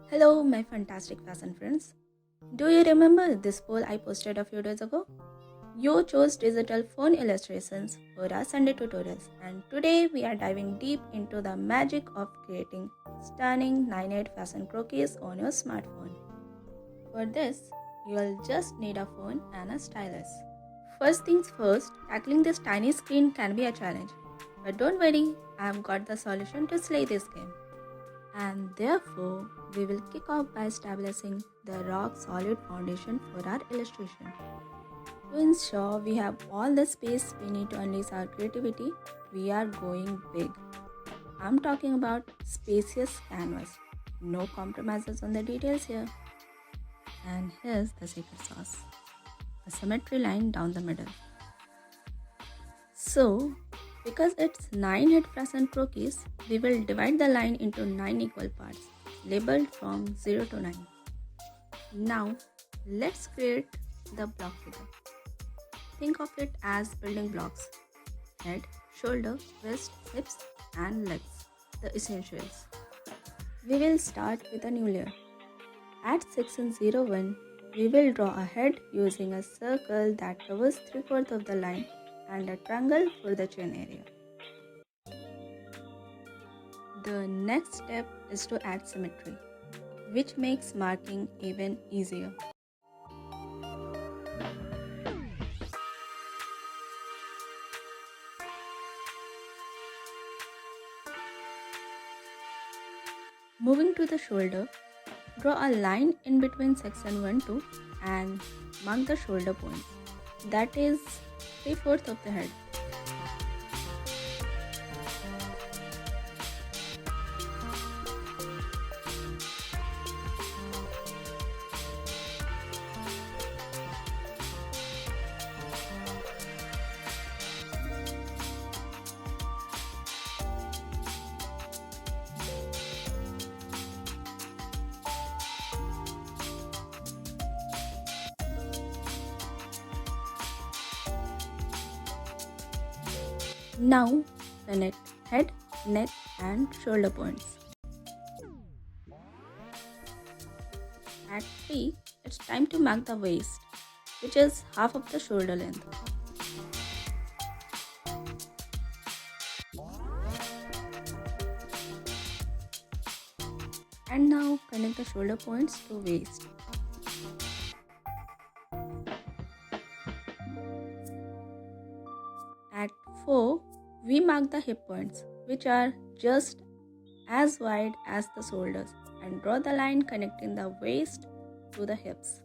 Hello, my fantastic fashion friends. Do you remember this poll I posted a few days ago? You chose digital phone illustrations for our Sunday tutorials, and today we are diving deep into the magic of creating stunning 9-8 fashion croquis on your smartphone. For this, you'll just need a phone and a stylus. First things first, tackling this tiny screen can be a challenge. But don't worry, I've got the solution to slay this game. And therefore, we will kick off by establishing the rock solid foundation for our illustration. To ensure we have all the space we need to unleash our creativity, we are going big. I'm talking about spacious canvas. No compromises on the details here. And here's the secret sauce. A symmetry line down the middle. So, because it's 9 head present croquis, we will divide the line into 9 equal parts, labeled from 0 to 9. Now, let's create the block figure. Think of it as building blocks: head, shoulder, wrist, hips, and legs, the essentials. We will start with a new layer. At section 01, we will draw a head using a circle that covers 3/4 of the line and a triangle for the chin area. The next step is to add symmetry, which makes marking even easier. Moving to the shoulder, draw a line in between section 1 2 and mark the shoulder point. That is 3/4 of the head. Now connect head, neck and shoulder points. At 3, it's time to mark the waist, which is half of the shoulder length. And now connect the shoulder points to waist. At 4, we mark the hip points, which are just as wide as the shoulders, and draw the line connecting the waist to the hips.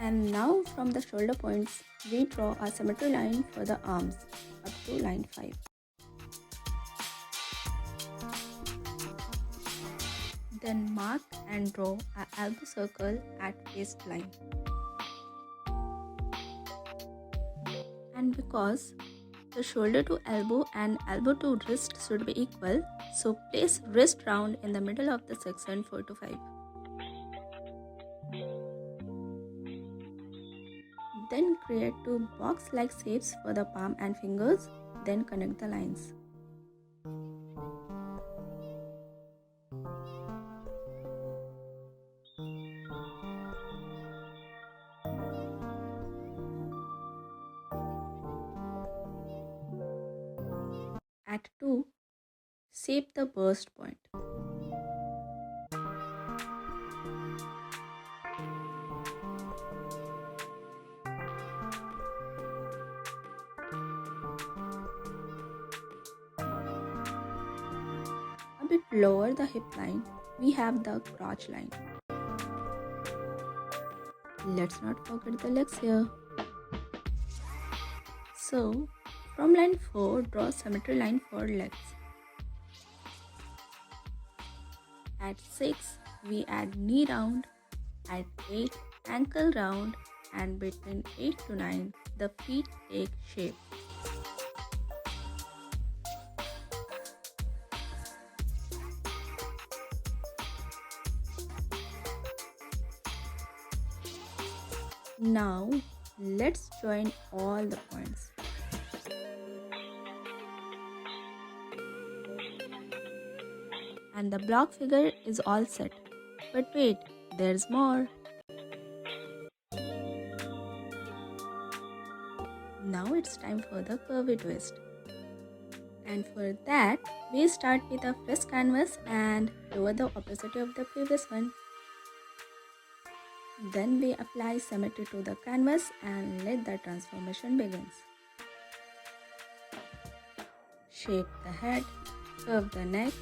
And now from the shoulder points, we draw a symmetry line for the arms up to line 5. Then mark and draw an elbow circle at waistline. And because the shoulder to elbow and elbow to wrist should be equal, so place wrist round in the middle of the section 4 to 5. Then create 2 box-like shapes for the palm and fingers, then connect the lines. At 2, shape the burst point. A bit lower the hip line, we have the crotch line. Let's not forget the legs here. So, from line 4, draw symmetry line for legs. At 6, we add knee round. At 8, ankle round. And between 8 to 9, the feet take shape. Now let's join all the points. And the block figure is all set. But wait, there's more. Now it's time for the curvy twist. And for that, we start with a fresh canvas and lower the opacity of the previous one. Then we apply symmetry to the canvas and let the transformation begins. Shape the head, curve the neck,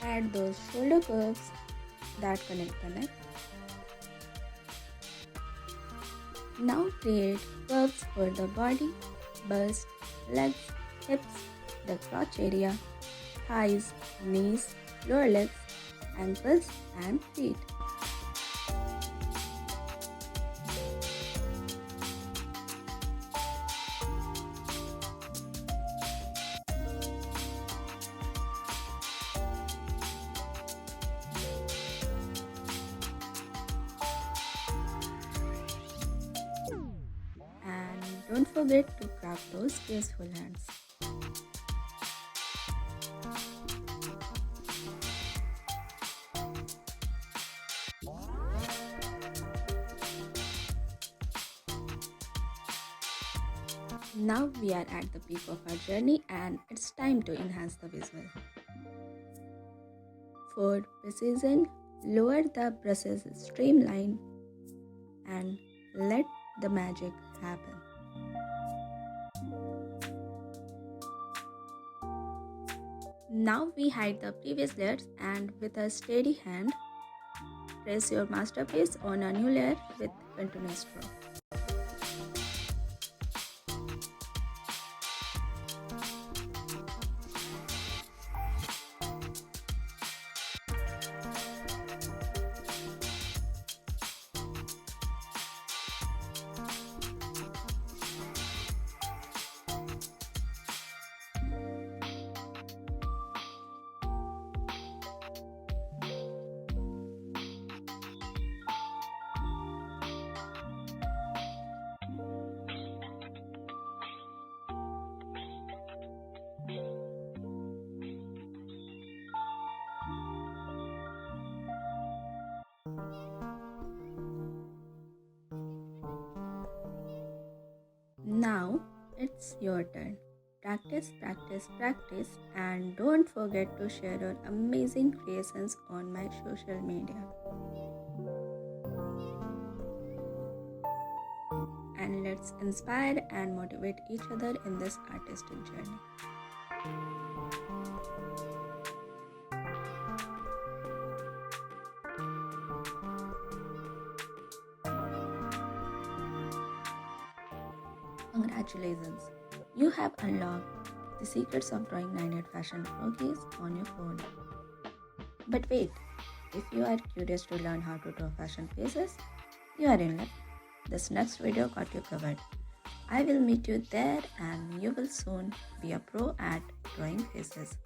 add those shoulder curves that connect the neck. Now create curves for the body, bust, legs, hips, the crotch area, thighs, knees, lower legs, ankles and feet. And don't forget to craft those graceful hands. Now we are at the peak of our journey and it's time to enhance the visual. For precision, lower the brush's streamline and let the magic happen. Now we hide the previous layers and with a steady hand, press your masterpiece on a new layer with continuous stroke. Now it's your turn. Practice, practice, practice, and don't forget to share your amazing creations on my social media. And let's inspire and motivate each other in this artistic journey. Congratulations! You have unlocked the secrets of drawing 9-8 fashion croquis on your phone. But wait, if you are curious to learn how to draw fashion faces, you are in luck. This next video got you covered. I will meet you there and you will soon be a pro at drawing faces.